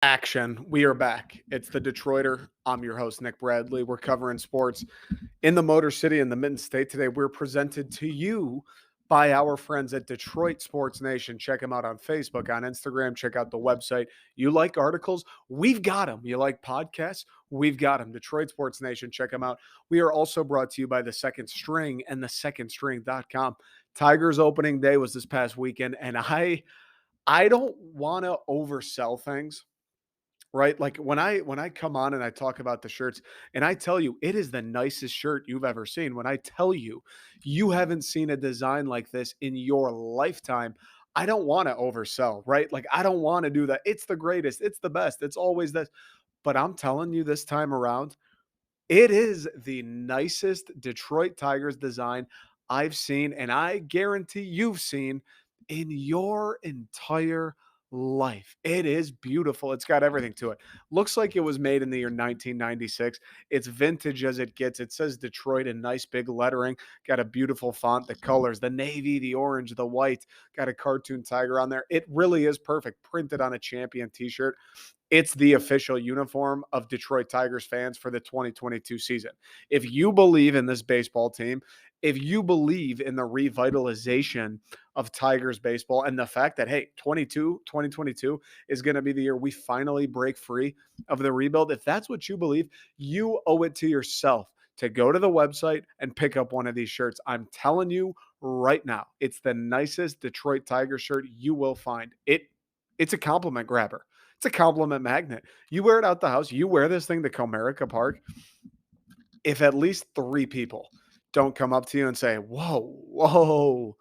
Action. We are back. It's the Detroiter. I'm your host, Nick Bradley. We're covering sports in the Motor City and the Mitten State today. We're presented to you by our friends at Detroit Sports Nation. Check them out on Facebook, on Instagram. Check out the website. You like articles? We've got them. You like podcasts? We've got them. Detroit Sports Nation. Check them out. We are also brought to you by the Second String and the secondstring.com. Tigers opening day was this past weekend, and I don't want to oversell things, right? Like when I come on and I talk about the shirts and I tell you it is the nicest shirt you've ever seen. When I tell you you haven't seen a design like this in your lifetime, I don't want to oversell, right? Like I don't want to do that. It's the greatest, it's the best, it's always this. But I'm telling you this time around, it is the nicest Detroit Tigers design I've seen, and I guarantee you've seen in your entire life. It is beautiful. It's got everything to it. Looks like it was made in the year 1996. It's vintage as it gets. It says Detroit in nice big lettering. Got a beautiful font. The colors, the navy, the orange, the white. Got a cartoon tiger on there. It really is perfect. Printed on a champion t-shirt. It's the official uniform of Detroit Tigers fans for the 2022 season. If you believe in this baseball team, if you believe in the revitalization of Tigers baseball and the fact that, hey, 2022 is going to be the year we finally break free of the rebuild, if that's what you believe, you owe it to yourself to go to the website and pick up one of these shirts. I'm telling you right now, it's the nicest Detroit Tigers shirt you will find. It's a compliment grabber. It's a compliment magnet. You wear it out the house. You wear this thing to Comerica Park. If at least three people don't come up to you and say, whoa,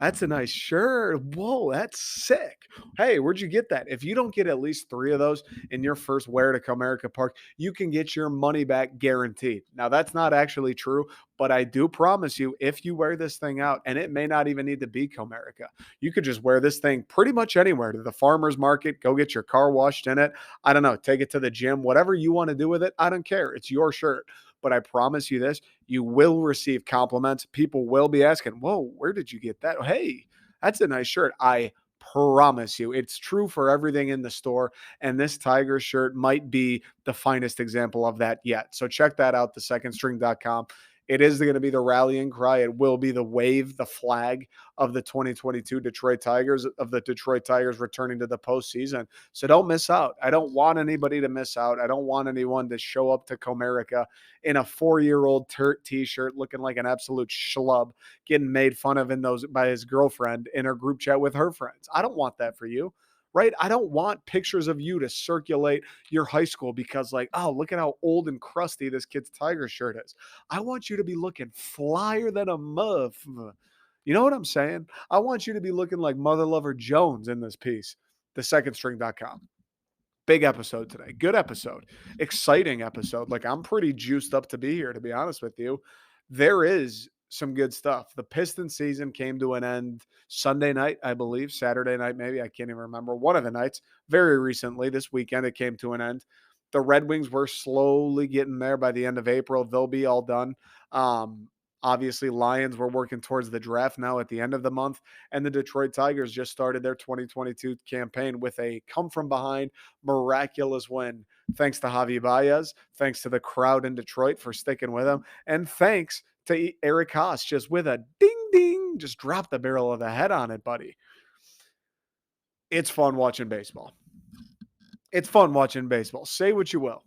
that's a nice shirt. Whoa, that's sick. Hey, where'd you get that? If you don't get at least three of those in your first wear to Comerica Park, you can get your money back guaranteed. Now, that's not actually true, but I do promise you, if you wear this thing out, and it may not even need to be Comerica, you could just wear this thing pretty much anywhere, to the farmer's market, go get your car washed in it. I don't know, take it to the gym, whatever you want to do with it. I don't care. It's your shirt. But I promise you this, you will receive compliments. People will be asking, whoa, where did you get that? Hey, that's a nice shirt. I promise you. It's true for everything in the store. And this Tiger shirt might be the finest example of that yet. So check that out, thesecondstring.com. It is going to be the rallying cry. It will be the wave, the flag of the 2022 Detroit Tigers, of the Detroit Tigers returning to the postseason. So don't miss out. I don't want anybody to miss out. I don't want anyone to show up to Comerica in a 4-year-old t-shirt looking like an absolute schlub, getting made fun of in those by his girlfriend in her group chat with her friends. I don't want that for you. Right? I don't want pictures of you to circulate your high school because, like, oh, look at how old and crusty this kid's Tiger shirt is. I want you to be looking flyer than a muff. You know what I'm saying? I want you to be looking like Mother Lover Jones in this piece. Thesecondstring.com. Big episode today. Good episode. Exciting episode. Like, I'm pretty juiced up to be here, to be honest with you. There is some good stuff. The Pistons season came to an end Sunday night, I believe, Saturday night, maybe. I can't even remember. One of the nights, very recently, this weekend, it came to an end. The Red Wings were slowly getting there by the end of April. They'll be all done. Obviously, Lions were working towards the draft now at the end of the month. And the Detroit Tigers just started their 2022 campaign with a come from behind miraculous win. Thanks to Javy Baez, thanks to the crowd in Detroit for sticking with him, and thanks to Eric Haas just with a ding ding, just drop the barrel of the head on it, buddy. It's fun watching baseball. It's fun watching baseball. Say what you will.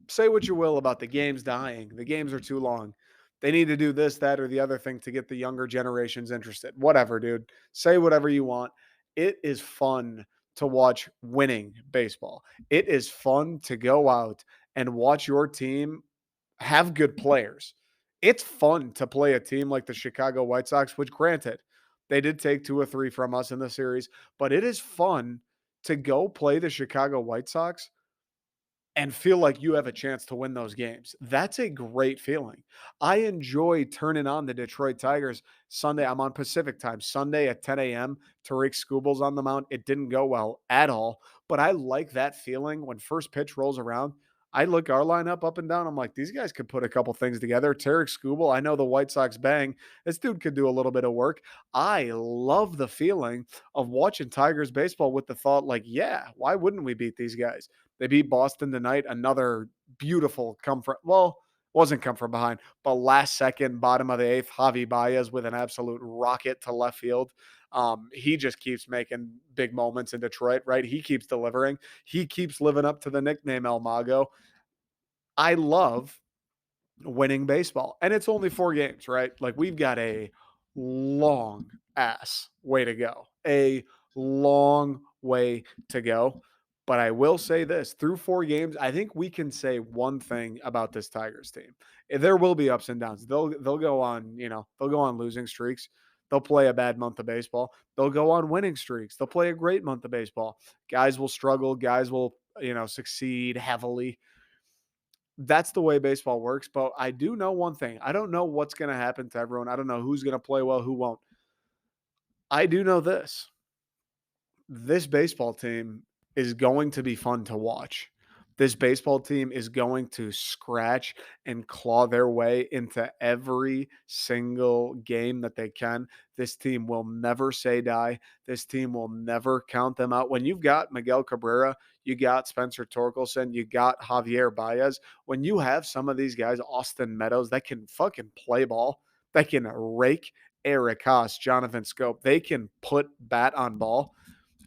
Say what you will about the games dying. The games are too long. They need to do this, that, or the other thing to get the younger generations interested. Whatever, dude. Say whatever you want. It is fun to watch winning baseball. It is fun to go out and watch your team have good players. It's fun to play a team like the Chicago White Sox, which, granted, they did take 2 or 3 from us in the series, but it is fun to go play the Chicago White Sox and feel like you have a chance to win those games. That's a great feeling. I enjoy turning on the Detroit Tigers Sunday. I'm on Pacific time, Sunday at 10 a.m. Tariq Skubal's on the mound. It didn't go well at all, but I like that feeling when first pitch rolls around. I look our lineup up and down. I'm like, these guys could put a couple things together. Tarek Skubal, I know the White Sox bang. This dude could do a little bit of work. I love the feeling of watching Tigers baseball with the thought, like, yeah, why wouldn't we beat these guys? They beat Boston tonight. Another beautiful come from, well, wasn't come from behind, but last second, bottom of the eighth, Javi Baez with an absolute rocket to left field. He just keeps making big moments in Detroit, right? He keeps delivering. He keeps living up to the nickname El Mago. I love winning baseball. And it's only 4 games, right? Like we've got a long ass way to go. A long way to go. But I will say this, through 4 games, I think we can say one thing about this Tigers team. There will be ups and downs. They'll go on, they'll go on losing streaks. They'll play a bad month of baseball. They'll go on winning streaks. They'll play a great month of baseball. Guys will struggle, guys will, succeed heavily. That's the way baseball works. But I do know one thing. I don't know what's going to happen to everyone. I don't know who's going to play well, who won't. I do know this baseball team is going to be fun to watch. This baseball team is going to scratch and claw their way into every single game that they can. This team will never say die. This team will never count them out. When you've got Miguel Cabrera, you got Spencer Torkelson, you got Javier Baez. When you have some of these guys, Austin Meadows, that can fucking play ball, that can rake, Eric Haas, Jonathan Scope, they can put bat on ball.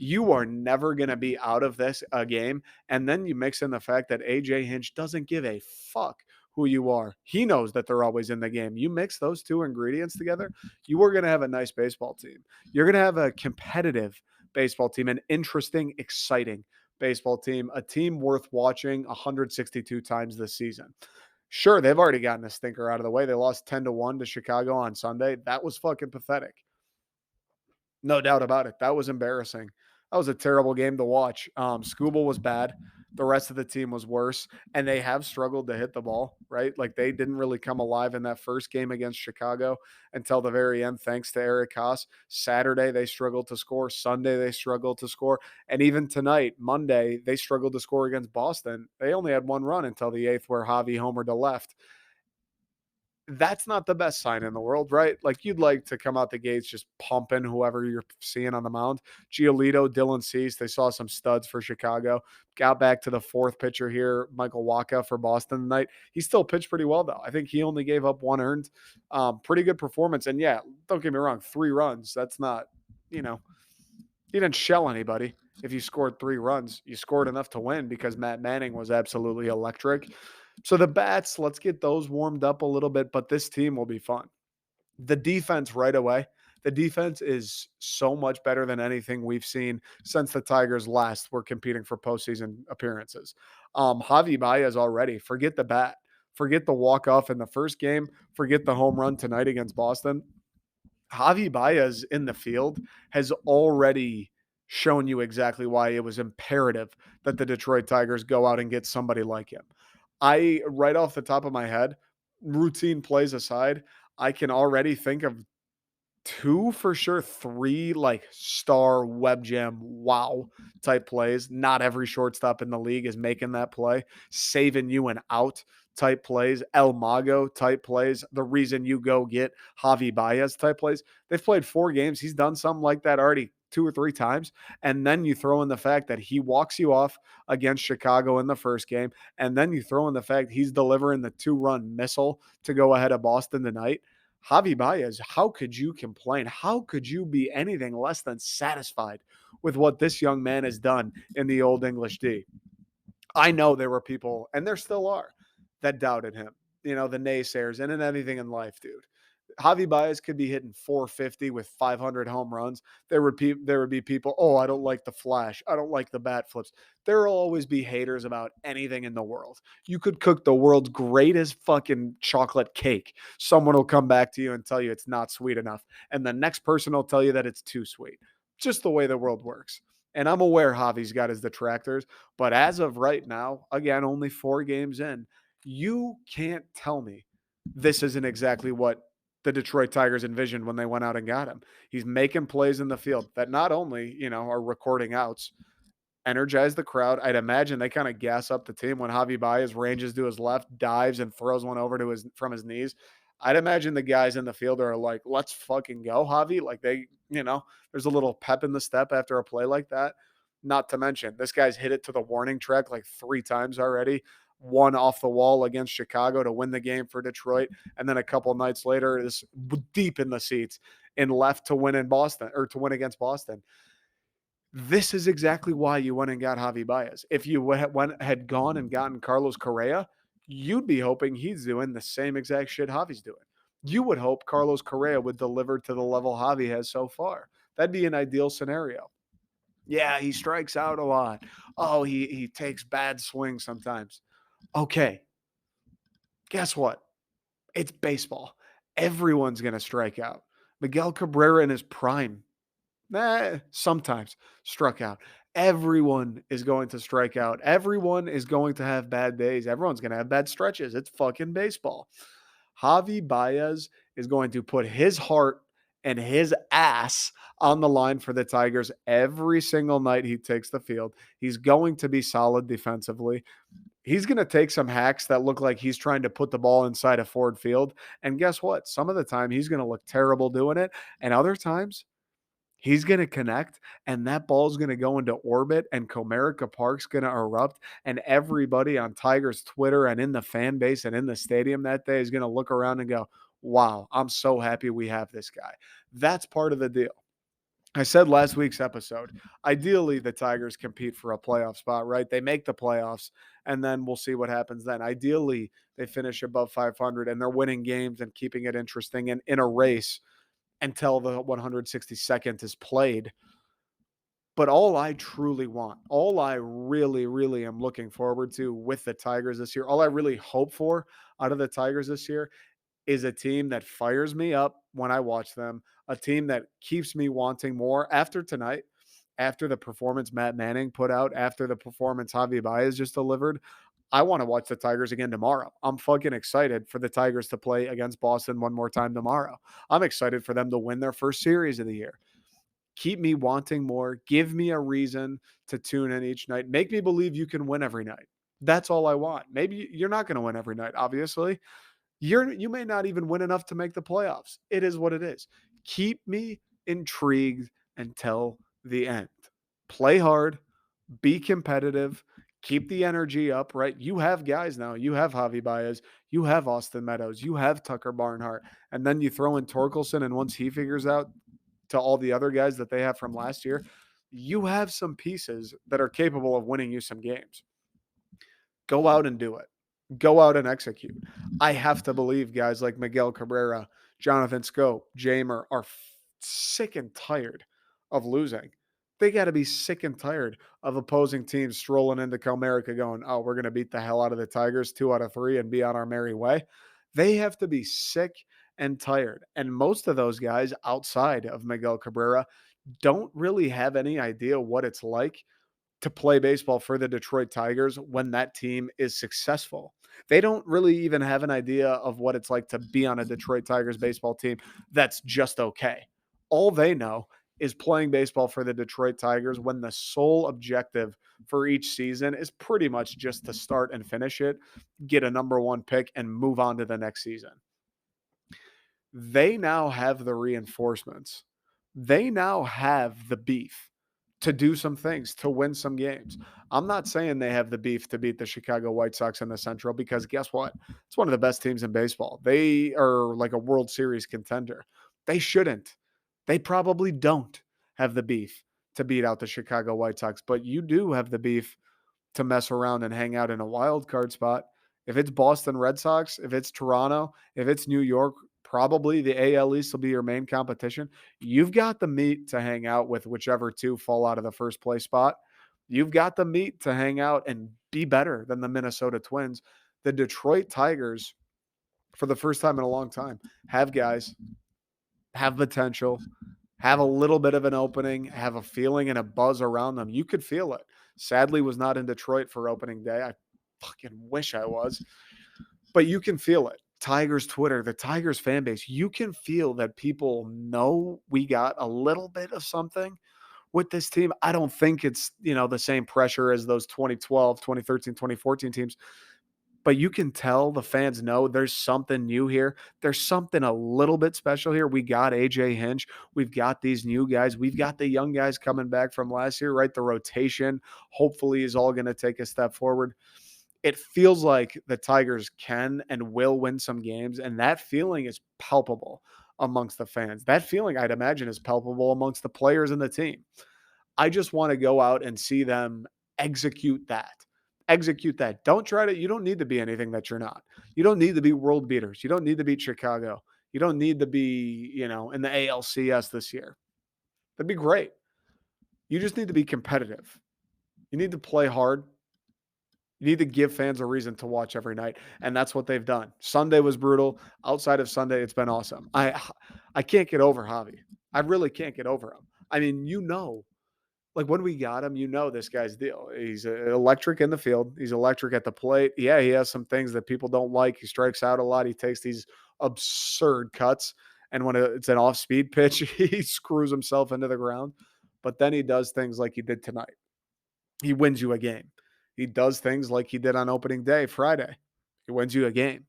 You are never going to be out of this a game. And then you mix in the fact that AJ Hinch doesn't give a fuck who you are. He knows that they're always in the game. You mix those two ingredients together, you are going to have a nice baseball team. You're going to have a competitive baseball team, an interesting, exciting baseball team, a team worth watching 162 times this season. Sure, they've already gotten a stinker out of the way. They lost 10-1 to Chicago on Sunday. That was fucking pathetic. No doubt about it. That was embarrassing. That was a terrible game to watch. Scooble was bad. The rest of the team was worse, and they have struggled to hit the ball, right? Like they didn't really come alive in that first game against Chicago until the very end, thanks to Eric Haas. Saturday, they struggled to score. Sunday, they struggled to score. And even tonight, Monday, they struggled to score against Boston. They only had 1 run until the 8th where Javi homered to left. That's not the best sign in the world, right? Like you'd like to come out the gates just pumping whoever you're seeing on the mound. Giolito, Dylan Cease, they saw some studs for Chicago. Got back to the 4th pitcher here, Michael Wacha for Boston tonight. He still pitched pretty well though. I think he only gave up 1 earned. Pretty good performance. And yeah, don't get me wrong, 3 runs. That's not, he didn't shell anybody. If you scored 3 runs, you scored enough to win because Matt Manning was absolutely electric. So the bats, let's get those warmed up a little bit, but this team will be fun. The defense right away. The defense is so much better than anything we've seen since the Tigers last were competing for postseason appearances. Javi Baez already, forget the bat, forget the walk-off in the first game, forget the home run tonight against Boston. Javi Baez in the field has already shown you exactly why it was imperative that the Detroit Tigers go out and get somebody like him. Right off the top of my head, routine plays aside, I can already think of 2 for sure, 3 like star web jam wow type plays. Not every shortstop in the league is making that play, saving you an out type plays, El Mago type plays. The reason you go get Javi Baez type plays. They've played 4 games. He's done something like that already 2 or 3 times. And then you throw in the fact that he walks you off against Chicago in the first game. And then you throw in the fact he's delivering the 2-run missile to go ahead of Boston tonight. Javi Baez, how could you complain? How could you be anything less than satisfied with what this young man has done in the Old English D? I know there were people, and there still are, that doubted him. The naysayers, and in anything in life, dude. Javi Baez could be hitting 450 with 500 home runs. There would be people, oh, I don't like the flash. I don't like the bat flips. There will always be haters about anything in the world. You could cook the world's greatest fucking chocolate cake. Someone will come back to you and tell you it's not sweet enough. And the next person will tell you that it's too sweet. Just the way the world works. And I'm aware Javi's got his detractors, but as of right now, again, only 4 games in, you can't tell me this isn't exactly what the Detroit Tigers envisioned when they went out and got him. He's making plays in the field that not only, are recording outs, energize the crowd. I'd imagine they kind of gas up the team when Javy Baez ranges to his left, dives, and throws one over to his from his knees. I'd imagine the guys in the field are like, let's fucking go, Javy. Like there's a little pep in the step after a play like that. Not to mention, this guy's hit it to the warning track like 3 times already. One off the wall against Chicago to win the game for Detroit. And then a couple nights later is deep in the seats in left to win in Boston or to win against Boston. This is exactly why you went and got Javy Baez. If you had gone and gotten Carlos Correa, you'd be hoping he's doing the same exact shit Javy's doing. You would hope Carlos Correa would deliver to the level Javy has so far. That'd be an ideal scenario. Yeah, he strikes out a lot. Oh, he takes bad swings sometimes. Okay, guess what? It's baseball. Everyone's going to strike out. Miguel Cabrera in his prime, sometimes struck out. Everyone is going to strike out. Everyone is going to have bad days. Everyone's going to have bad stretches. It's fucking baseball. Javy Baez is going to put his heart and his ass on the line for the Tigers every single night he takes the field. He's going to be solid defensively. He's going to take some hacks that look like he's trying to put the ball inside a Ford Field. And guess what? Some of the time he's going to look terrible doing it. And other times he's going to connect and that ball's going to go into orbit and Comerica Park's going to erupt. And everybody on Tigers Twitter and in the fan base and in the stadium that day is going to look around and go, wow, I'm so happy we have this guy. That's part of the deal. I said last week's episode, ideally the Tigers compete for a playoff spot, right? They make the playoffs and then we'll see what happens then. Ideally, they finish above 500 and they're winning games and keeping it interesting and in a race until the 162nd is played. But all I truly want, all I really, really am looking forward to with the Tigers this year, all I really hope for out of the Tigers this year is a team that fires me up when I watch them, a team that keeps me wanting more after tonight, after the performance Matt Manning put out, after the performance Javy Baez just delivered. I want to watch the Tigers again tomorrow. I'm fucking excited for the Tigers to play against Boston one more time tomorrow. I'm excited for them to win their first series of the year. Keep me wanting more. Give me a reason to tune in each night. Make me believe you can win every night. That's all I want. Maybe you're not going to win every night, obviously. You may not even win enough to make the playoffs. It is what it is. Keep me intrigued until the end. Play hard, be competitive, keep the energy up, right? You have guys now. You have Javy Baez, you have Austin Meadows, you have Tucker Barnhart, and then you throw in Torkelson, and once he figures out to all the other guys that they have from last year, you have some pieces that are capable of winning you some games. Go out and do it. Go out and execute. I have to believe guys like Miguel Cabrera, Jonathan Scope, Jamer are sick and tired of losing. They got to be sick and tired of opposing teams strolling into Comerica going, oh, we're going to beat the hell out of the Tigers 2 out of 3 and be on our merry way. They have to be sick and tired. And most of those guys outside of Miguel Cabrera don't really have any idea what it's like to play baseball for the Detroit Tigers when that team is successful. They don't really even have an idea of what it's like to be on a Detroit Tigers baseball team that's just okay. All they know is playing baseball for the Detroit Tigers when the sole objective for each season is pretty much just to start and finish it, get a number 1 pick, and move on to the next season. They now have the reinforcements. They now have the beef to do some things, to win some games. I'm not saying they have the beef to beat the Chicago White Sox in the Central because guess what? It's one of the best teams in baseball. They are like a World Series contender. They shouldn't. They probably don't have the beef to beat out the Chicago White Sox, but you do have the beef to mess around and hang out in a wild card spot. If it's Boston Red Sox, if it's Toronto, if it's New York, probably the AL East will be your main competition. You've got the meat to hang out with whichever 2 fall out of the first place spot. You've got the meat to hang out and be better than the Minnesota Twins. The Detroit Tigers, for the first time in a long time, have guys, have potential, have a little bit of an opening, have a feeling and a buzz around them. You could feel it. Sadly, was not in Detroit for opening day. I fucking wish I was. But you can feel it. Tigers Twitter, the Tigers fan base, you can feel that people know we got a little bit of something with this team. I don't think it's, the same pressure as those 2012, 2013, 2014 teams, but you can tell the fans know there's something new here. There's something a little bit special here. We got AJ Hinch. We've got these new guys. We've got the young guys coming back from last year, right? The rotation hopefully is all going to take a step forward. It feels like the Tigers can and will win some games, and that feeling is palpable amongst the fans. That feeling, I'd imagine, is palpable amongst the players and the team. I just want to go out and see them execute that. Execute that. Don't try to, you don't need to be anything that you're not. You don't need to be world beaters. You don't need to beat Chicago. You don't need to be, in the ALCS this year. That'd be great. You just need to be competitive. You need to play hard. You need to give fans a reason to watch every night, and that's what they've done. Sunday was brutal. Outside of Sunday, it's been awesome. I can't get over Javi. I really can't get over him. I mean, like when we got him, this guy's deal. He's electric in the field. He's electric at the plate. Yeah, he has some things that people don't like. He strikes out a lot. He takes these absurd cuts, and when it's an off-speed pitch, he screws himself into the ground. But then he does things like he did tonight. He wins you a game. He does things like he did on opening day, Friday. He wins you a game.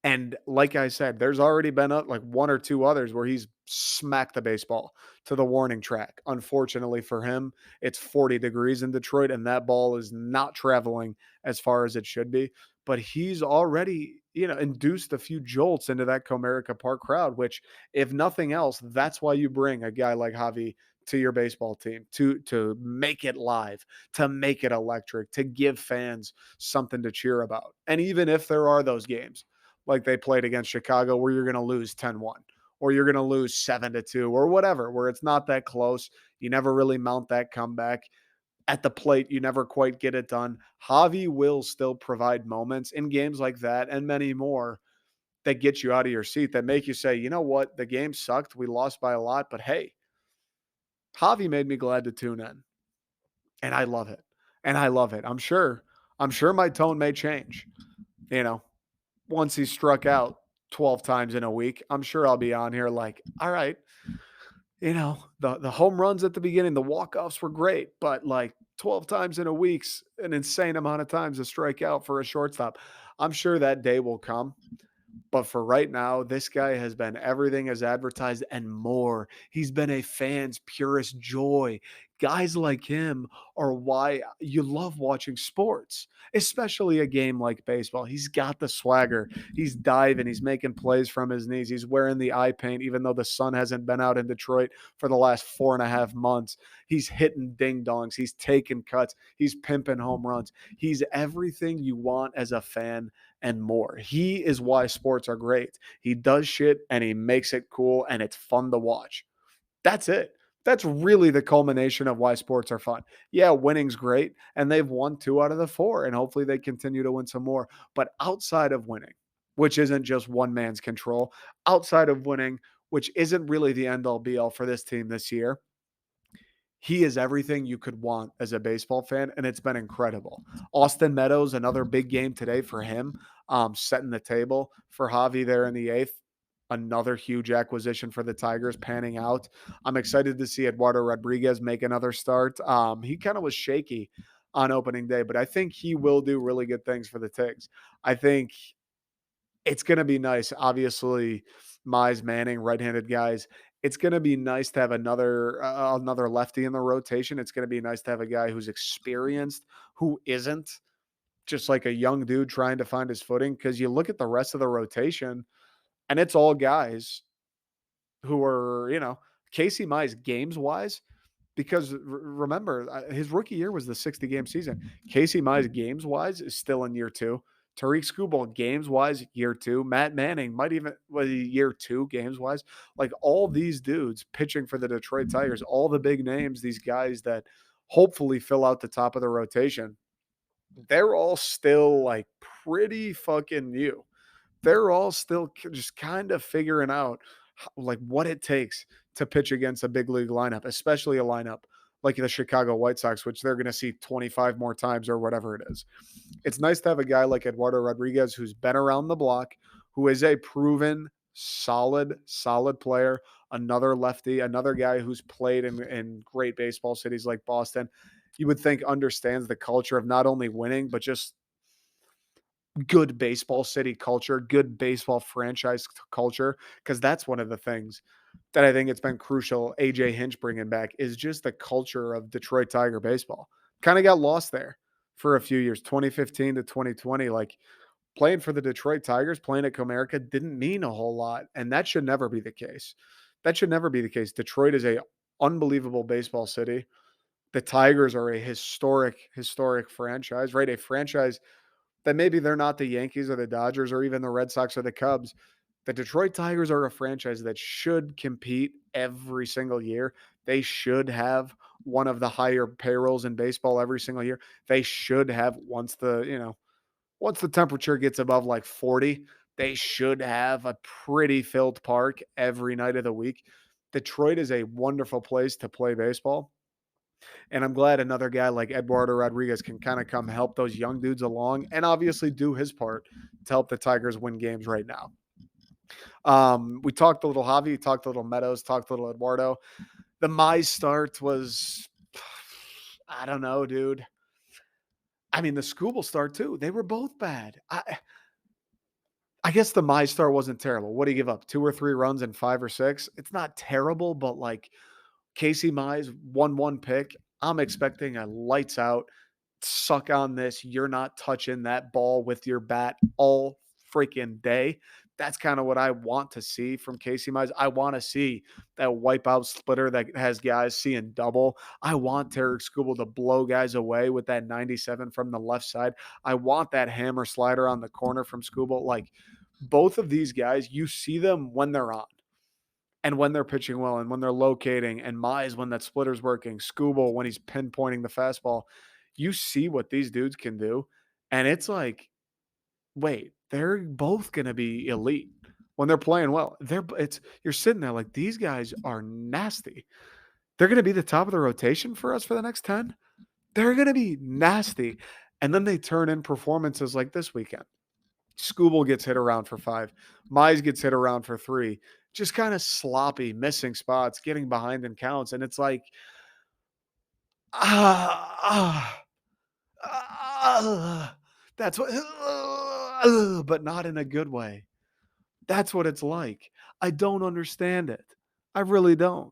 And like I said, there's already been like one or two others where he's smacked the baseball to the warning track. Unfortunately for him, it's 40 degrees in Detroit, and that ball is not traveling as far as it should be. But he's already, induced a few jolts into that Comerica Park crowd, which, if nothing else, that's why you bring a guy like Javi to your baseball team to make it live, to make it electric, to give fans something to cheer about. And even if there are those games like they played against Chicago where you're going to lose 10-1 or you're going to lose 7-2 or whatever, where it's not that close, you never really mount that comeback. At the plate, you never quite get it done. Javi will still provide moments in games like that and many more that get you out of your seat, that make you say, you know what, the game sucked. We lost by a lot, but hey, Javi made me glad to tune in. And I love it. And I love it. I'm sure my tone may change, you know, once he struck out 12 times in a week. I'm sure I'll be on here like, all right, the home runs at the beginning, the walk-offs were great, but like 12 times in a week's an insane amount of times to strike out for a shortstop. I'm sure that day will come. But for right now, this guy has been everything as advertised and more. He's been a fan's purest joy. Guys like him are why you love watching sports, especially a game like baseball. He's got the swagger. He's diving. He's making plays from his knees. He's wearing the eye paint, even though the sun hasn't been out in Detroit for the last 4.5 months. He's hitting ding dongs. He's taking cuts. He's pimping home runs. He's everything you want as a fan and more. He is why sports are great. He does shit and he makes it cool and it's fun to watch. That's it. That's really the culmination of why sports are fun. Yeah, winning's great, and they've won 2 out of the 4, and hopefully they continue to win some more. But outside of winning, which isn't just one man's control, outside of winning, which isn't really the end all be all for this team this year, he is everything you could want as a baseball fan, and it's been incredible. Austin Meadows, another big game today for him, setting the table for Javi there in the 8th. Another huge acquisition for the Tigers panning out. I'm excited to see Eduardo Rodriguez make another start. He kind of was shaky on opening day, but I think he will do really good things for the Tigs. I think it's going to be nice. Obviously, Mize, Manning, right-handed guys. It's going to be nice to have another lefty in the rotation. It's going to be nice to have a guy who's experienced, who isn't just like a young dude trying to find his footing. Because you look at the rest of the rotation, and it's all guys who are, Casey Mize games wise, because remember, his rookie year was the 60-game season. Casey Mize games wise is still in year 2. Tariq Skubal games wise, year 2. Matt Manning might even year 2 games wise. Like all these dudes pitching for the Detroit Tigers, all the big names, these guys that hopefully fill out the top of the rotation, they're all still like pretty fucking new. They're all still just kind of figuring out like what it takes to pitch against a big league lineup, especially a lineup like the Chicago White Sox, which they're going to see 25 more times or whatever it is. It's nice to have a guy like Eduardo Rodriguez who's been around the block, who is a proven solid player, another lefty, another guy who's played in great baseball cities like Boston. You would think understands the culture of not only winning, but just good baseball city culture, good baseball franchise culture, because that's one of the things that I think it's been crucial. AJ Hinch bringing back is just the culture of Detroit Tiger baseball. Kind of got lost there for a few years, 2015 to 2020. Like playing for the Detroit Tigers, playing at Comerica didn't mean a whole lot, and that should never be the case. That should never be the case. Detroit is a unbelievable baseball city. The Tigers are a historic franchise, right? A franchise that maybe they're not the Yankees or the Dodgers or even the Red Sox or the Cubs. The Detroit Tigers are a franchise that should compete every single year. They should have one of the higher payrolls in baseball every single year. They should have once the temperature gets above like 40, they should have a pretty filled park every night of the week. Detroit is a wonderful place to play baseball. And I'm glad another guy like Eduardo Rodriguez can kind of come help those young dudes along and obviously do his part to help the Tigers win games right now. We talked a little Javi, talked a little Meadows, talked a little Eduardo. The Mize start was, I don't know, dude. I mean, the Skubal start too. They were both bad. I guess the Mize start wasn't terrible. What do you give up? 2 or 3 runs in 5 or 6? It's not terrible, but like Casey Mize, 1-1 pick. I'm expecting a lights out, suck on this. You're not touching that ball with your bat all freaking day. That's kind of what I want to see from Casey Mize. I want to see that wipeout splitter that has guys seeing double. I want Tarek Skubal to blow guys away with that 97 from the left side. I want that hammer slider on the corner from Skubal. Like both of these guys, you see them when they're on and when they're pitching well and when they're locating, and Mize when that splitter's working, Skubal when he's pinpointing the fastball, you see what these dudes can do. And it's like, wait, they're both gonna be elite when they're playing well. You're sitting there like these guys are nasty. They're gonna be the top of the rotation for us for the next 10. They're gonna be nasty. And then they turn in performances like this weekend. Skubal gets hit around for 5. Mize gets hit around for 3. Just kind of sloppy, missing spots, getting behind in counts. And it's like, ah, ah, that's what, but not in a good way. That's what it's like. I don't understand it. I really don't.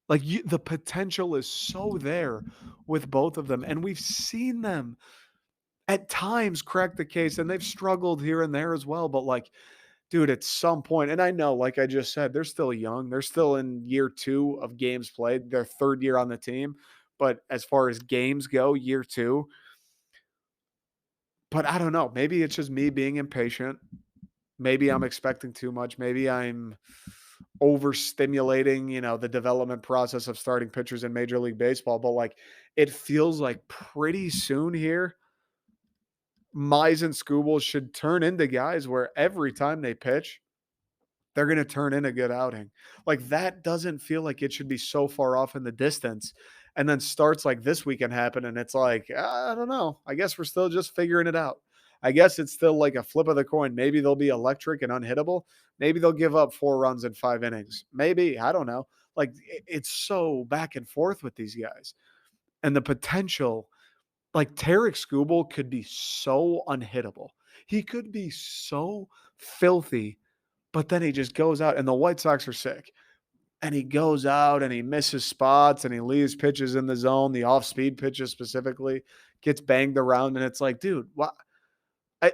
Like the potential is so there with both of them. And we've seen them at times crack the case, and they've struggled here and there as well. But like, dude, at some point, and I know, like I just said, they're still young. They're still in year 2 of games played, their 3rd year on the team. But as far as games go, year 2. But I don't know. Maybe it's just me being impatient. Maybe I'm expecting too much. Maybe I'm overstimulating, the development process of starting pitchers in Major League Baseball. But like, it feels like pretty soon here, Mize and Skubal should turn into guys where every time they pitch, they're going to turn in a good outing. Like that doesn't feel like it should be so far off in the distance. And then starts like this weekend happen. And it's like, I don't know. I guess we're still just figuring it out. I guess it's still like a flip of the coin. Maybe they'll be electric and unhittable. Maybe they'll give up 4 runs in 5 innings. Maybe. I don't know. Like it's so back and forth with these guys. And the potential, like Tarek Skubal could be so unhittable. He could be so filthy, but then he just goes out, and the White Sox are sick. And he goes out and he misses spots and he leaves pitches in the zone, the off speed pitches specifically, gets banged around. And it's like, dude, what? I,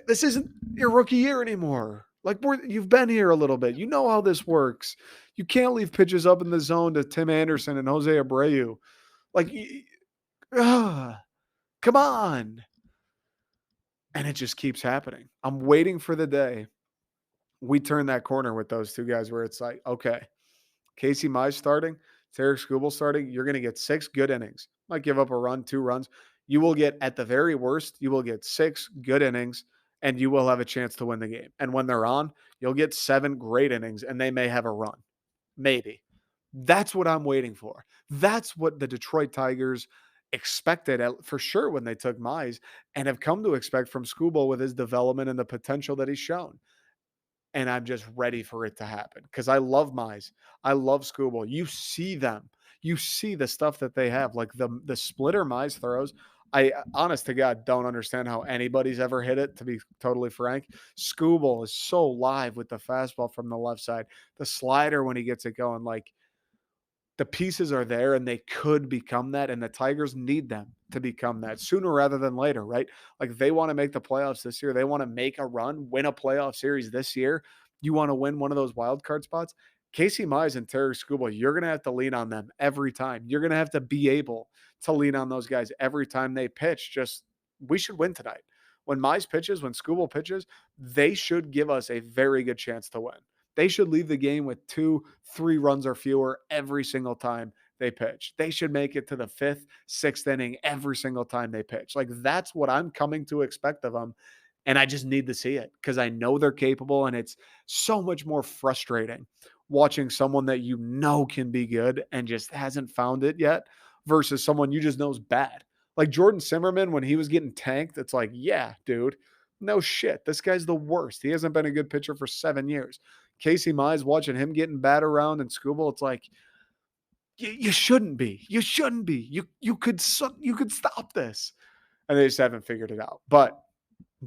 this isn't your rookie year anymore. Like you've been here a little bit. You know how this works. You can't leave pitches up in the zone to Tim Anderson and Jose Abreu. Like, come on. And it just keeps happening. I'm waiting for the day we turn that corner with those two guys where it's like, okay, Casey Mize starting, Tarek Skubal starting, you're going to get 6 good innings. Might give up a run, 2 runs. You will get, at the very worst, you will get 6 good innings and you will have a chance to win the game. And when they're on, you'll get 7 great innings and they may have a run. Maybe. That's what I'm waiting for. That's what the Detroit Tigers expected for sure when they took Mize and have come to expect from Skubal with his development and the potential that he's shown. and I'm just ready for it to happen because I love Mize. I love Scooble. You see them. You see the stuff that they have, like the splitter Mize throws. I honest to God don't understand how anybody's ever hit it, to be totally frank. Scooble is so live with the fastball from the left side. The slider when he gets it going, like the pieces are there and they could become that, and the Tigers need them to become that sooner rather than later, right? Like they want to make the playoffs this year. They want to make a run, win a playoff series this year. You want to win one of those wild card spots. Casey Mize and Terry Scuba, you're going to have to lean on them every time. You're going to have to be able to lean on those guys every time they pitch. Just, we should win tonight. When Mize pitches, when Scuba pitches, they should give us a very good chance to win. They should leave the game with 2, 3 runs or fewer every single time they pitch. They should make it to the 5th, 6th inning every single time they pitch. Like that's what I'm coming to expect of them. And I just need to see it because I know they're capable. And it's so much more frustrating watching someone that you know can be good and just hasn't found it yet versus someone you just know is bad. Like Jordan Zimmerman, when he was getting tanked, it's like, yeah, dude, no shit. This guy's the worst. He hasn't been a good pitcher for 7 years. Casey Mize, watching him getting bat around and Scooble, it's like you shouldn't be. You shouldn't be. You could stop this, and they just haven't figured it out. But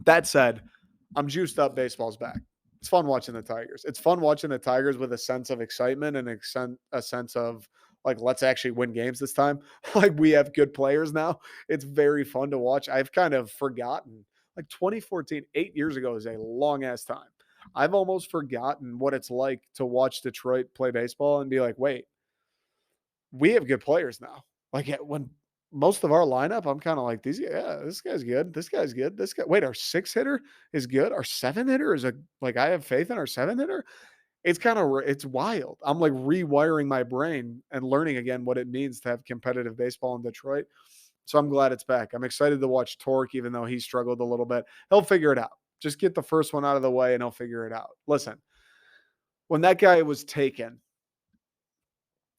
that said, I'm juiced up. Baseball's back. It's fun watching the Tigers. It's fun watching the Tigers with a sense of excitement and a sense of like, let's actually win games this time. Like we have good players now. It's very fun to watch. I've kind of forgotten like 2014, 8 years ago is a long ass time. I've almost forgotten what it's like to watch Detroit play baseball and be like, wait, we have good players now. Like when most of our lineup, I'm kind of like these. Yeah, this guy's good. This guy's good. This guy. Wait, our 6 hitter is good. Our 7 hitter is a like. I have faith in our 7 hitter. It's kind of it's wild. I'm like rewiring my brain and learning again what it means to have competitive baseball in Detroit. So I'm glad it's back. I'm excited to watch Torque, even though he struggled a little bit. He'll figure it out. Just get the first one out of the way and he'll figure it out. Listen, when that guy was taken,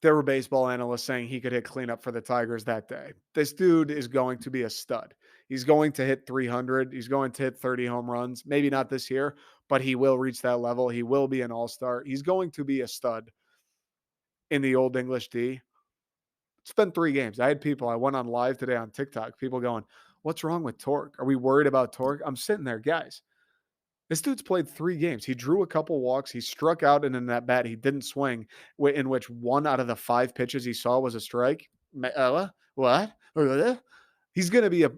there were baseball analysts saying he could hit cleanup for the Tigers that day. This dude is going to be a stud. He's going to hit 300. He's going to hit 30 home runs. Maybe not this year, but he will reach that level. He will be an all-star. He's going to be a stud in the Old English D. It's been 3 games. I went on live today on TikTok, people going, what's wrong with Torque? Are we worried about Torque? I'm sitting there, guys. This dude's played 3 games. He drew a couple walks. He struck out, and in that bat, he didn't swing, in which 1 out of the 5 pitches he saw was a strike. What? He's gonna be a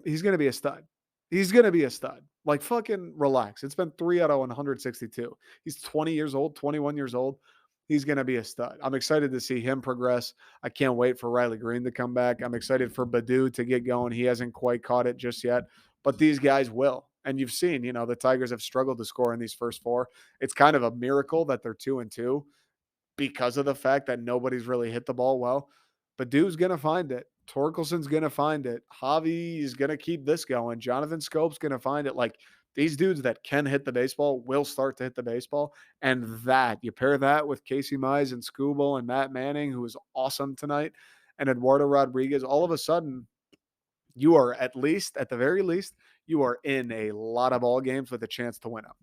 stud. He's gonna be a stud. Like fucking relax. It's been 3 out of 162. He's 20 years old, 21 years old. He's gonna be a stud. I'm excited to see him progress. I can't wait for Riley Green to come back. I'm excited for Badu to get going. He hasn't quite caught it just yet, but these guys will. And you've seen, the Tigers have struggled to score in these first 4. It's kind of a miracle that they're 2-2 because of the fact that nobody's really hit the ball well. But Dude's going to find it. Torkelson's going to find it. Javi is going to keep this going. Jonathan Scope's going to find it. Like these dudes that can hit the baseball will start to hit the baseball. And that, you pair that with Casey Mize and Scooble and Matt Manning, who was awesome tonight, and Eduardo Rodriguez, all of a sudden, you are at the very least, you are in a lot of ball games with a chance to win them.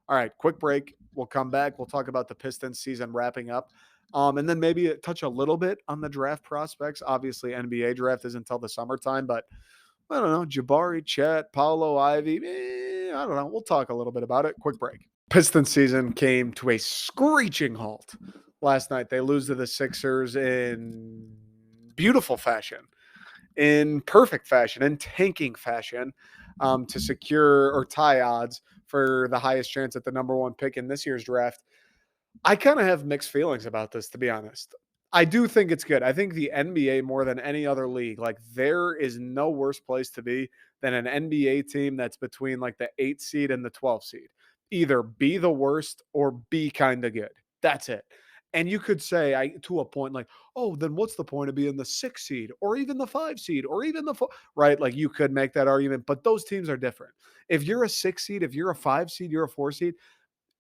All right, quick break. We'll come back. We'll talk about the Pistons season wrapping up. And then maybe touch a little bit on the draft prospects. Obviously, NBA draft is until the summertime, but I don't know. Jabari, Chet, Paolo, Ivy. I don't know. We'll talk a little bit about it. Quick break. Pistons season came to a screeching halt last night. They lose to the Sixers in beautiful fashion, in perfect fashion, in tanking fashion, to secure or tie odds for the highest chance at the number 1 pick in this year's draft. I kind of have mixed feelings about this, to be honest. I do think it's good. I think the NBA, more than any other league, like there is no worse place to be than an NBA team that's between like the 8 seed and the 12 seed. Either be the worst or be kind of good. That's it. And you could say, to a point, like, oh, then what's the point of being the 6 seed or even the 5 seed or even the 4, right? Like you could make that argument, but those teams are different. If you're a 6 seed, if you're a 5 seed, you're a 4 seed,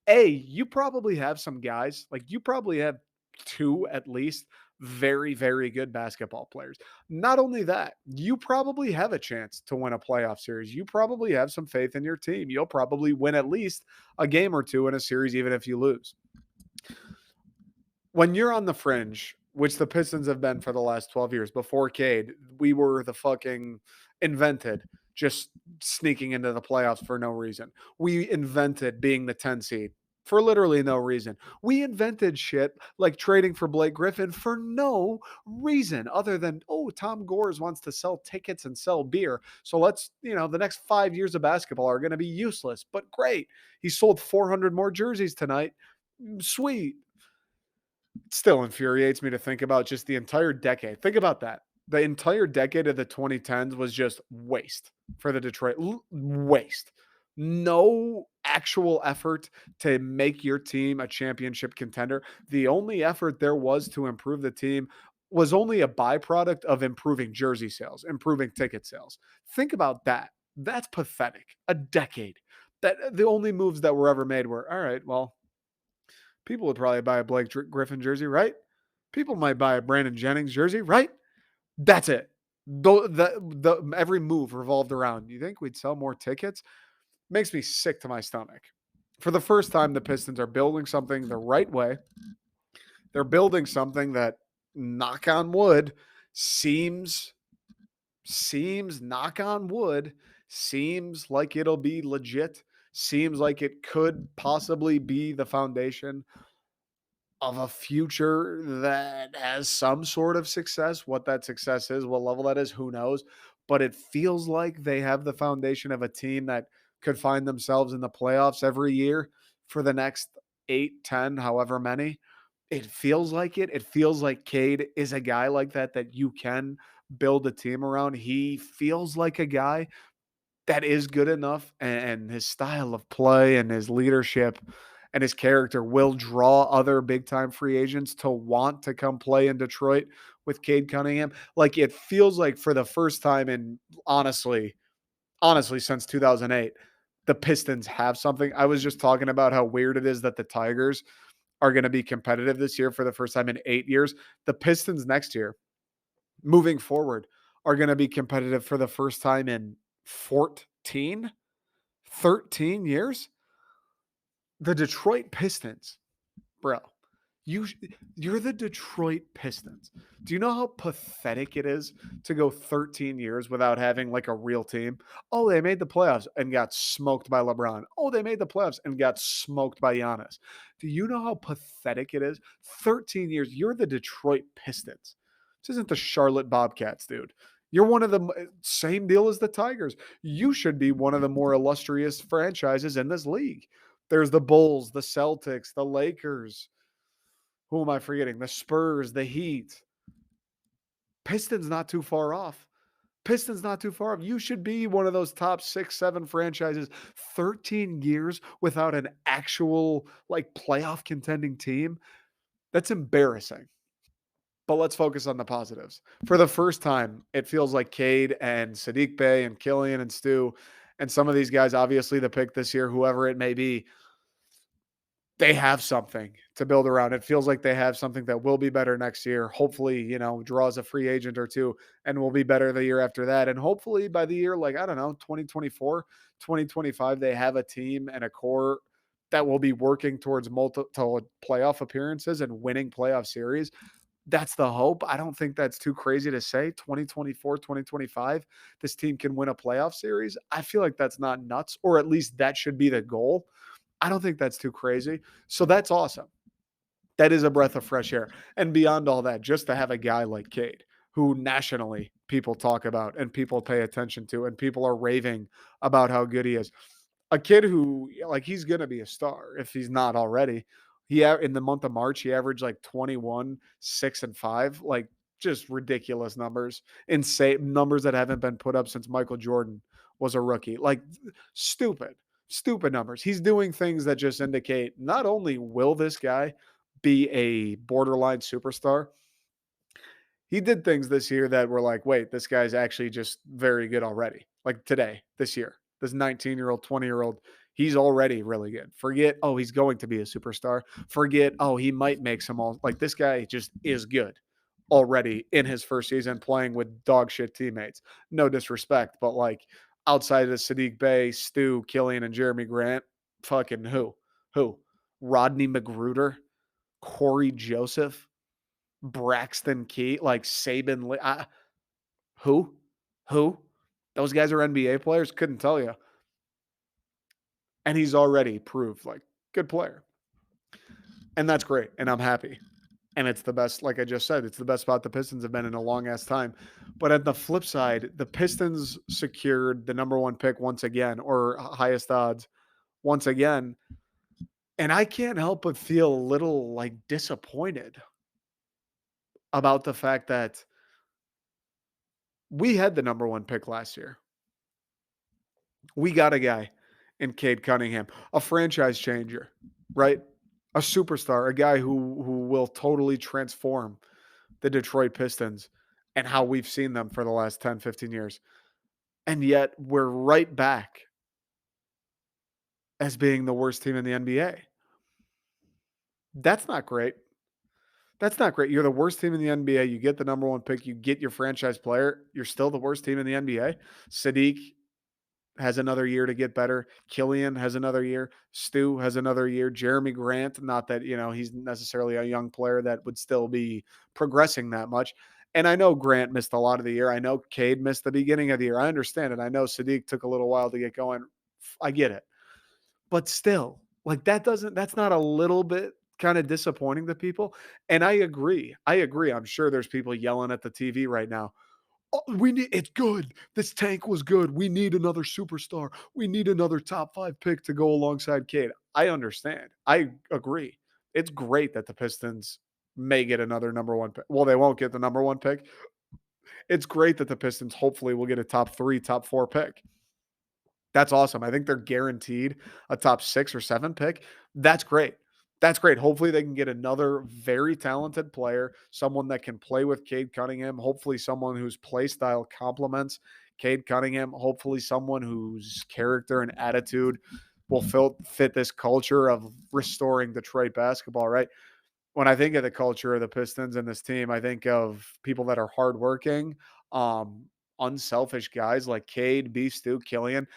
you probably have some guys, like you probably have 2 at least very, very good basketball players. Not only that, you probably have a chance to win a playoff series. You probably have some faith in your team. You'll probably win at least a game or two in a series, even if you lose. When you're on the fringe, which the Pistons have been for the last 12 years, before Cade, we were the fucking invented just sneaking into the playoffs for no reason. We invented being the 10 seed for literally no reason. We invented shit like trading for Blake Griffin for no reason other than, oh, Tom Gores wants to sell tickets and sell beer. So let's, the next 5 years of basketball are going to be useless, but great. He sold 400 more jerseys tonight. Sweet. Still infuriates me to think about just the entire decade. Think about that. The entire decade of the 2010s was just waste for the Detroit. Waste. No actual effort to make your team a championship contender. The only effort there was to improve the team was only a byproduct of improving jersey sales, improving ticket sales. Think about that. That's pathetic. A decade. That the only moves that were ever made were, all right, well, people would probably buy a Blake Griffin jersey, right? People might buy a Brandon Jennings jersey, right? That's it. Every move revolved around. You think we'd sell more tickets? Makes me sick to my stomach. For the first time, the Pistons are building something the right way. They're building something that, knock on wood, seems knock on wood, seems like it'll be legit. Seems like it could possibly be the foundation of a future that has some sort of success. What that success is, what level that is, who knows? But it feels like they have the foundation of a team that could find themselves in the playoffs every year for the next 8, 10, however many. It feels like it. It feels like Cade is a guy like that you can build a team around. He feels like a guy that is good enough, and his style of play and his leadership and his character will draw other big time free agents to want to come play in Detroit with Cade Cunningham. Like, it feels like for the first time in honestly since 2008, the Pistons have something. I was just talking about how weird it is that the Tigers are going to be competitive this year for the first time in 8 years. The Pistons next year, moving forward, are going to be competitive for the first time in 14, 13 years. The Detroit Pistons, bro. You you're the Detroit Pistons. Do you know how pathetic it is to go 13 years without having like a real team? Oh, they made the playoffs and got smoked by LeBron. Oh, they made the playoffs and got smoked by Giannis. Do you know how pathetic it is? 13 years. You're the Detroit Pistons. This isn't the Charlotte Bobcats, dude. You're one of the same deal as the Tigers. You should be one of the more illustrious franchises in this league. There's the Bulls, the Celtics, the Lakers. Who am I forgetting? The Spurs, the Heat. Pistons not too far off. Pistons not too far off. You should be one of those top 6, 7 franchises. 13 years without an actual like playoff contending team. That's embarrassing. But let's focus on the positives. For the first time, it feels like Cade and Sadiq Bey and Killian and Stu and some of these guys, obviously the pick this year, whoever it may be, they have something to build around. It feels like they have something that will be better next year. Hopefully, draws a free agent or two and will be better the year after that. And hopefully by the year, like, I don't know, 2024, 2025, they have a team and a core that will be working towards multiple playoff appearances and winning playoff series. That's the hope. I don't think that's too crazy to say. 2024, 2025, this team can win a playoff series. I feel like that's not nuts, or at least that should be the goal. I don't think that's too crazy. So that's awesome. That is a breath of fresh air. And beyond all that, just to have a guy like Cade, who nationally people talk about and people pay attention to, and people are raving about how good he is. A kid who, like, he's going to be a star if he's not already. In the month of March, he averaged like 21, 6, and 5, like just ridiculous numbers, insane numbers that haven't been put up since Michael Jordan was a rookie. Like, stupid, stupid numbers. He's doing things that just indicate not only will this guy be a borderline superstar, he did things this year that were like, wait, this guy's actually just very good already. Like today, this year, this 19-year-old, 20-year-old, he's already really good. Forget, oh, he's going to be a superstar. Forget, oh, he might make some all. Like, this guy just is good already in his first season playing with dog shit teammates. No disrespect, but like outside of Sadiq Bey, Stu, Killian, and Jeremy Grant, fucking who? Who? Rodney Magruder, Corey Joseph, Braxton Key, like Saban. Who? Who? Those guys are NBA players? Couldn't tell you. And he's already proved like good player. And that's great. And I'm happy. And it's the best, like I just said, it's the best spot the Pistons have been in a long ass time. But at the flip side, the Pistons secured the number one pick once again, or highest odds once again. And I can't help but feel a little like disappointed about the fact that we had the number one pick last year. We got a guy in Cade Cunningham, a franchise changer, right? A superstar, a guy who will totally transform the Detroit Pistons and how we've seen them for the last 10, 15 years. And yet we're right back as being the worst team in the NBA. That's not great. That's not great. You're the worst team in the NBA. You get the number one pick. You get your franchise player. You're still the worst team in the NBA. Sadiq has another year to get better. Killian has another year. Stu has another year. Jeremy Grant, not that, he's necessarily a young player that would still be progressing that much. And I know Grant missed a lot of the year. I know Cade missed the beginning of the year. I understand it. I know Sadiq took a little while to get going. I get it. But still, like that's not a little bit kind of disappointing to people. And I agree. I agree. I'm sure there's people yelling at the TV right now. Oh, it's good. This tank was good. We need another superstar. We need another top 5 pick to go alongside Cade. I understand. I agree. It's great that the Pistons may get another number one pick. Well, they won't get the number one pick. It's great that the Pistons hopefully will get a top 3, top 4 pick. That's awesome. I think they're guaranteed a top 6 or 7 pick. That's great. That's great. Hopefully they can get another very talented player, someone that can play with Cade Cunningham, hopefully someone whose play style complements Cade Cunningham, hopefully someone whose character and attitude will fit this culture of restoring Detroit basketball, right? When I think of the culture of the Pistons and this team, I think of people that are hardworking, um, unselfish guys like Cade, B. Stu, Killian.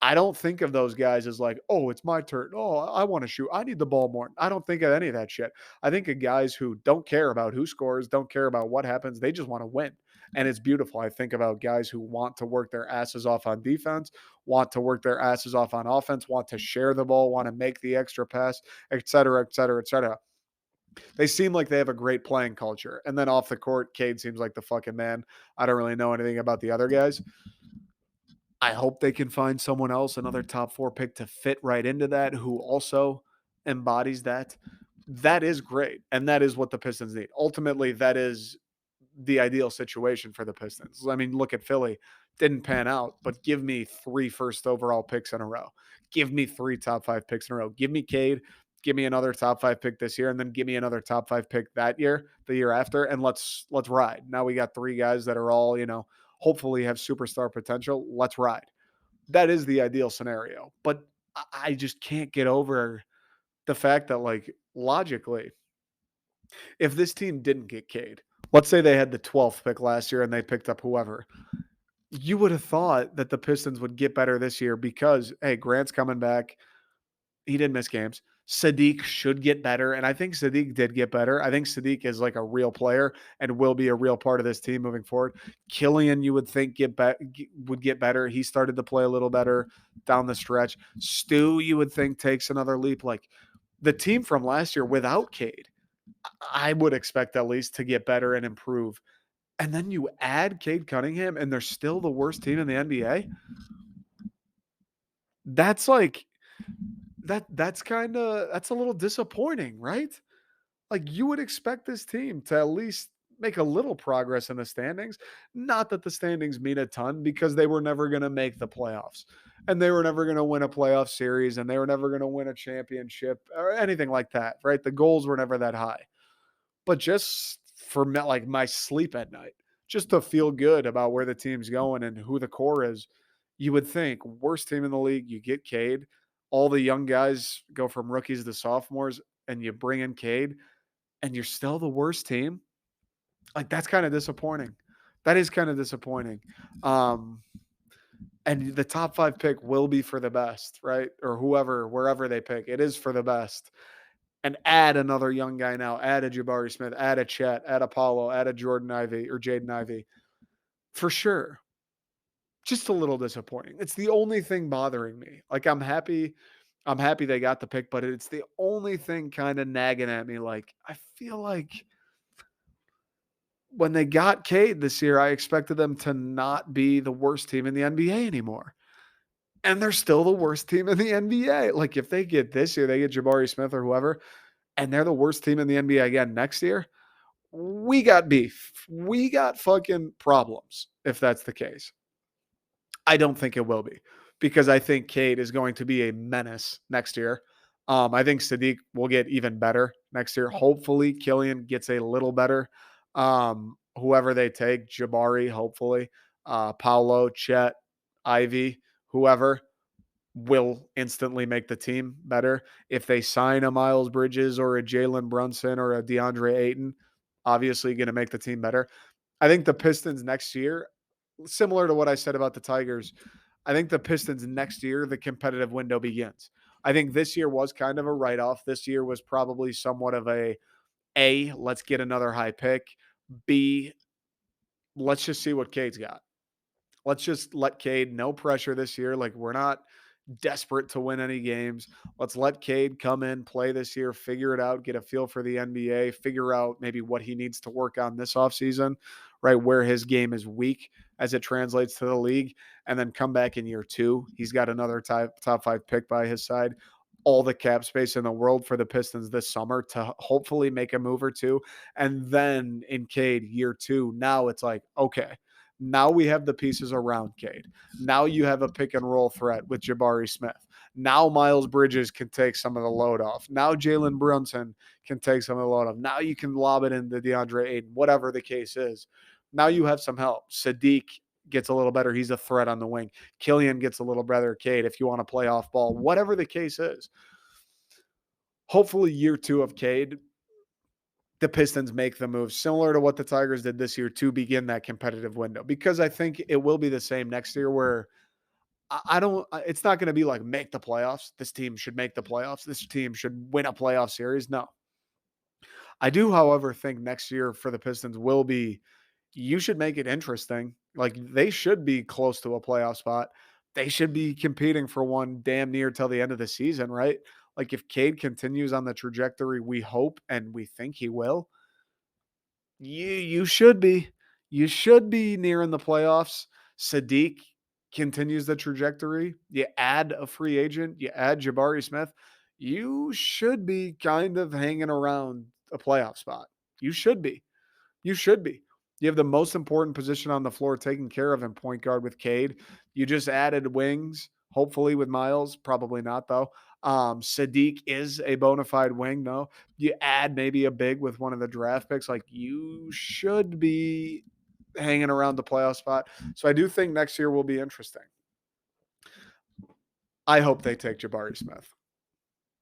I don't think of those guys as like, oh, it's my turn. Oh, I want to shoot. I need the ball more. I don't think of any of that shit. I think of guys who don't care about who scores, don't care about what happens. They just want to win. And it's beautiful. I think about guys who want to work their asses off on defense, want to work their asses off on offense, want to share the ball, want to make the extra pass, et cetera, et cetera, et cetera. They seem like they have a great playing culture. And then off the court, Cade seems like the fucking man. I don't really know anything about the other guys. I hope they can find someone else, another top 4 pick to fit right into that who also embodies that. That is great. And that is what the Pistons need. Ultimately, that is the ideal situation for the Pistons. I mean, look at Philly. Didn't pan out, but give me 3 first overall picks in a row. Give me 3 top 5 picks in a row. Give me Cade. Give me another top 5 pick this year, and then give me another top 5 pick that year, the year after, and let's ride. Now we got 3 guys that are all, hopefully have superstar potential. Let's ride. That is the ideal scenario. But I just can't get over the fact that, like, logically, if this team didn't get Cade, let's say they had the 12th pick last year and they picked up whoever, you would have thought that the Pistons would get better this year because, hey, Grant's coming back. He didn't miss games. Sadiq should get better. And I think Sadiq did get better. I think Sadiq is like a real player and will be a real part of this team moving forward. Killian, you would think would get better. He started to play a little better down the stretch. Stu, you would think takes another leap. Like the team from last year without Cade, I would expect at least to get better and improve. And then you add Cade Cunningham and they're still the worst team in the NBA. That's like that's a little disappointing, right? Like you would expect this team to at least make a little progress in the standings. Not that the standings mean a ton because they were never going to make the playoffs and they were never going to win a playoff series and they were never going to win a championship or anything like that, right? The goals were never that high. But just for me, like my sleep at night, just to feel good about where the team's going and who the core is, you would think worst team in the league, you get Cade. All the young guys go from rookies to sophomores, and you bring in Cade, and you're still the worst team. Like, that's kind of disappointing. That is kind of disappointing. Um, and the top 5 pick will be for the best, right? Or whoever, wherever they pick, it is for the best. And add another young guy now. Add a Jabari Smith. Add a Chet. Add a Paulo. Add a Jordan Ivy or Jaden Ivy. For sure. Just a little disappointing. It's the only thing bothering me. Like, I'm happy. I'm happy they got the pick, but it's the only thing kind of nagging at me. Like, I feel like when they got Cade this year, I expected them to not be the worst team in the NBA anymore. And they're still the worst team in the NBA. Like, if they get this year, they get Jabari Smith or whoever, and they're the worst team in the NBA again next year, we got beef. We got fucking problems if that's the case. I don't think it will be because I think Cade is going to be a menace next year. I think Sadiq will get even better next year. Hopefully, Killian gets a little better. Whoever they take, Jabari, hopefully, Paolo, Chet, Ivy, whoever will instantly make the team better. If they sign a Miles Bridges or a Jalen Brunson or a DeAndre Ayton, obviously going to make the team better. I think the Pistons next year, similar to what I said about the Tigers, I think the Pistons next year, the competitive window begins. I think this year was kind of a write off. This year was probably somewhat of a, let's get another high pick. B, let's just see what Cade's got. Let's just let Cade, no pressure this year. Like, we're not desperate to win any games. Let's let Cade come in, play this year, figure it out, get a feel for the NBA, figure out maybe what he needs to work on this offseason, right? Where his game is weak as it translates to the league, and then come back in year 2. He's got another top 5 pick by his side. All the cap space in the world for the Pistons this summer to hopefully make a move or two. And then in Cade, year 2, now it's like, okay, now we have the pieces around Cade. Now you have a pick and roll threat with Jabari Smith. Now Miles Bridges can take some of the load off. Now Jalen Brunson can take some of the load off. Now you can lob it into DeAndre Ayton, whatever the case is. Now you have some help. Sadiq gets a little better. He's a threat on the wing. Killian gets a little better. Cade, if you want to play off ball, whatever the case is. Hopefully, year 2 of Cade, the Pistons make the move similar to what the Tigers did this year to begin that competitive window, because I think it will be the same next year where I don't, it's not going to be like make the playoffs. This team should make the playoffs. This team should win a playoff series. No. I do, however, think next year for the Pistons will be, you should make it interesting. Like, they should be close to a playoff spot. They should be competing for one damn near till the end of the season, right? Like, if Cade continues on the trajectory we hope and we think he will, you should be. You should be nearing the playoffs. Sadiq continues the trajectory. You add a free agent, you add Jabari Smith. You should be kind of hanging around a playoff spot. You should be. You should be. You have the most important position on the floor taken care of in point guard with Cade. You just added wings, hopefully with Miles. Probably not, though. Sadiq is a bona fide wing, though. You add maybe a big with one of the draft picks. Like, you should be hanging around the playoff spot. So I do think next year will be interesting. I hope they take Jabari Smith.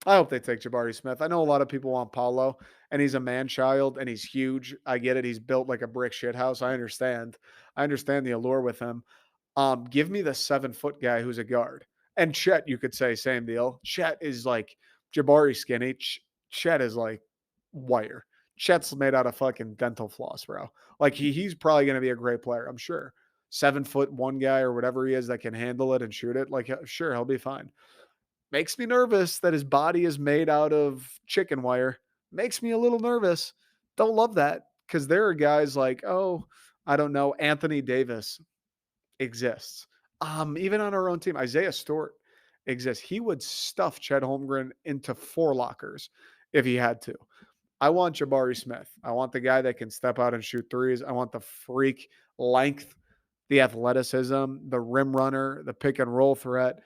I hope they take Jabari Smith. I know a lot of people want Paulo, and he's a man child, and he's huge. I get it. He's built like a brick shit house. I understand. I understand the allure with him. Give me the 7-foot guy who's a guard. And Chet, you could say same deal. Chet is like Jabari skinny. Chet is like wire. Chet's made out of fucking dental floss, bro. Like, he's probably going to be a great player, I'm sure. 7-foot one guy or whatever he is that can handle it and shoot it. Like, sure, he'll be fine. Makes me nervous that his body is made out of chicken wire. Makes me a little nervous. Don't love that, because there are guys like, oh, I don't know, Anthony Davis exists. Even on our own team, Isaiah Stewart exists. He would stuff Chet Holmgren into 4 lockers if he had to. I want Jabari Smith. I want the guy that can step out and shoot threes. I want the freak length, the athleticism, the rim runner, the pick and roll threat,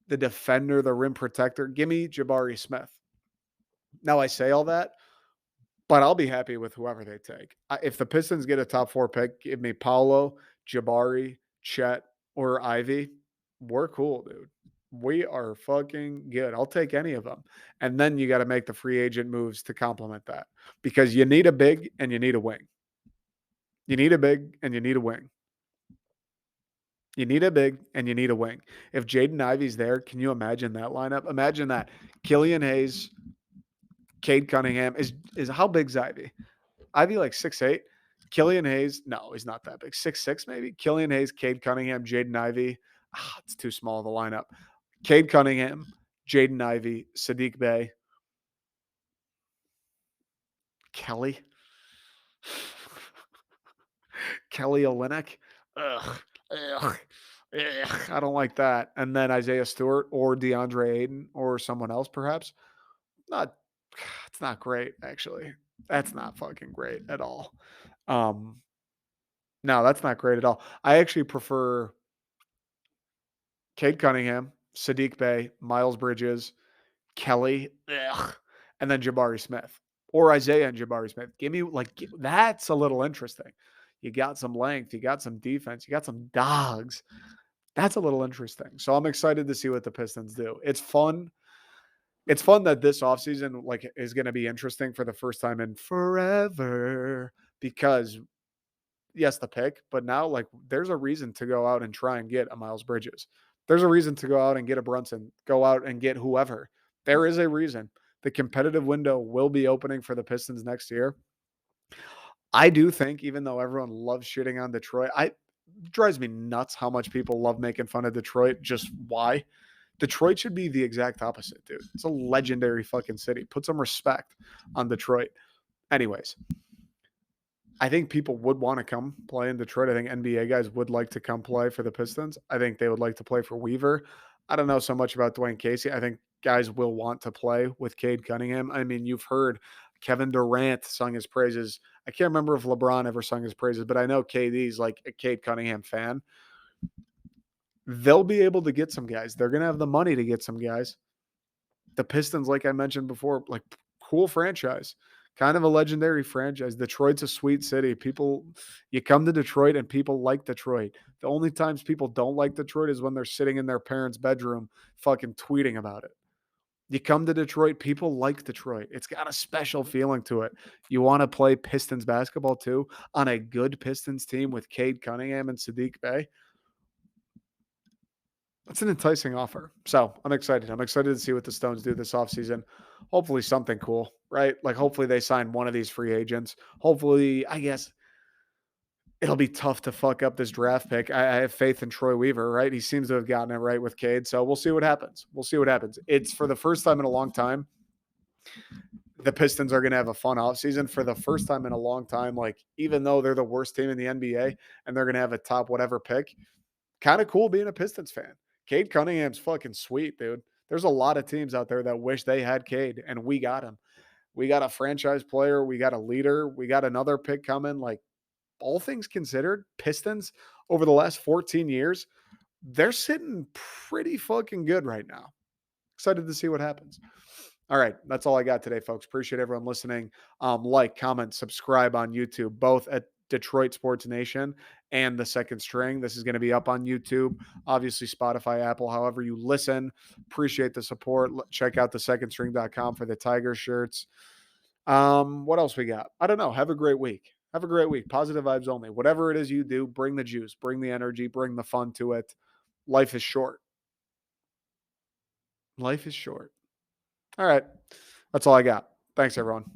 the defender, the rim protector. Give me Jabari Smith. Now, I say all that, but I'll be happy with whoever they take. If the Pistons get a top 4 pick, give me Paolo, Jabari, Chet, or Ivy. We're cool, dude. We are fucking good. I'll take any of them. And then you got to make the free agent moves to complement that, because you need a big and you need a wing. You need a big and you need a wing. You need a big and you need a wing. If Jaden Ivey's there, can you imagine that lineup? Imagine that. Killian Hayes, Cade Cunningham is how big's Ivy? Ivy like 6'8". Killian Hayes, no, he's not that big. 6'6" maybe. Killian Hayes, Cade Cunningham, Jaden Ivey. It's too small of a lineup. Cade Cunningham, Jaden Ivey, Sadiq Bey, Kelly, Kelly Olynyk. Ugh, ugh, ugh. I don't like that. And then Isaiah Stewart or DeAndre Ayton or someone else, perhaps. Not, it's not great actually. That's not fucking great at all. Um, no, that's not great at all. I actually prefer Cade Cunningham, Sadiq Bey, Miles Bridges, Kelly, ugh, and then Jabari Smith or Isaiah and Jabari Smith. Give me that's a little interesting. You got some length, you got some defense, you got some dogs. That's a little interesting. So I'm excited to see what the Pistons do. It's fun. It's fun that this offseason is going to be interesting for the first time in forever because yes, the pick, but now there's a reason to go out and try and get a Miles Bridges. There's a reason to go out and get a Brunson, go out and get whoever. There is a reason. The competitive window will be opening for the Pistons next year. I do think, even though everyone loves shitting on Detroit, it drives me nuts how much people love making fun of Detroit. Just why? Detroit should be the exact opposite, dude. It's a legendary fucking city. Put some respect on Detroit. Anyways, I think people would want to come play in Detroit. I think NBA guys would like to come play for the Pistons. I think they would like to play for Weaver. I don't know so much about Dwayne Casey. I think guys will want to play with Cade Cunningham. I mean, you've heard Kevin Durant sung his praises. I can't remember if LeBron ever sung his praises, but I know KD's like a Cade Cunningham fan. They'll be able to get some guys. They're going to have the money to get some guys. The Pistons, like I mentioned before, cool franchise, kind of a legendary franchise. Detroit's a sweet city. You come to Detroit and people like Detroit. The only times people don't like Detroit is when they're sitting in their parents' bedroom fucking tweeting about it. You come to Detroit, people like Detroit. It's got a special feeling to it. You want to play Pistons basketball too on a good Pistons team with Cade Cunningham and Sadiq Bey. That's an enticing offer. So I'm excited. I'm excited to see what the Stones do this offseason. Hopefully something cool, right? Hopefully they sign one of these free agents. Hopefully, I guess it'll be tough to fuck up this draft pick. I have faith in Troy Weaver, right? He seems to have gotten it right with Cade. So we'll see what happens. We'll see what happens. It's for the first time in a long time. The Pistons are going to have a fun offseason for the first time in a long time. Even though they're the worst team in the NBA and they're going to have a top whatever pick, kind of cool being a Pistons fan. Cade Cunningham's fucking sweet, dude. There's a lot of teams out there that wish they had Cade, and we got him. We got a franchise player. We got a leader. We got another pick coming. All things considered, Pistons over the last 14 years, they're sitting pretty fucking good right now. Excited to see what happens. All right, that's all I got today, folks. Appreciate everyone listening. Comment, subscribe on YouTube, both at Detroit Sports Nation and the Second String. This is going to be up on YouTube, obviously Spotify, Apple, however you listen. Appreciate the support. Check out thesecondstring.com for the Tiger shirts. What else we got? I don't know. Have a great week. Have a great week. Positive vibes only. Whatever it is you do, bring the juice, bring the energy, bring the fun to it. Life is short. Life is short. All right. That's all I got. Thanks, everyone.